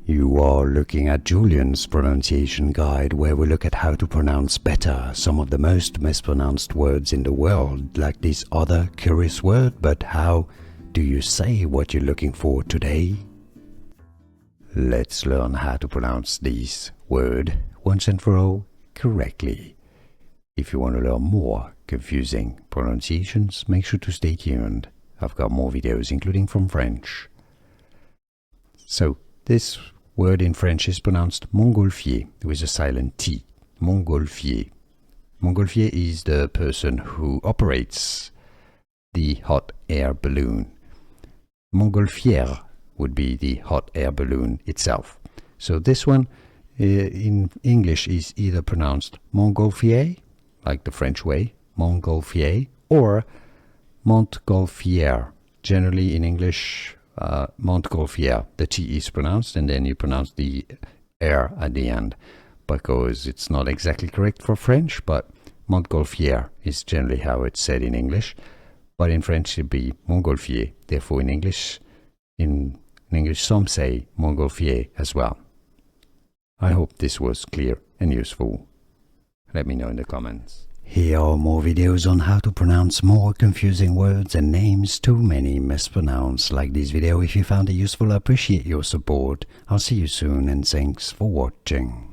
You are looking at Julian's pronunciation guide, where we look at how to pronounce better some of the most mispronounced words in the world, like this other curious word. But how do you say what you're looking for today? Let's learn how to pronounce this word once and for all correctly. If you want to learn more confusing pronunciations, make sure to stay tuned. I've got more videos, including from French. So, this word in French is pronounced Montgolfier with a silent T. Montgolfier. Montgolfier is the person who operates the hot air balloon. Montgolfier would be the hot air balloon itself. So this one in English is either pronounced Montgolfier, like the French way, Montgolfier, or Montgolfier. Generally in English, Montgolfier, the T is pronounced, and then you pronounce the R at the end, because it's not exactly correct for French, but Montgolfier is generally how it's said in English, but in French it'd be Montgolfier. Therefore in English some say Montgolfier as well. I hope this was clear and useful. Let me know in the comments. Here are more videos on how to pronounce more confusing words and names too many mispronounced. Like this video if you found it useful. I appreciate your support. I'll see you soon, and thanks for watching.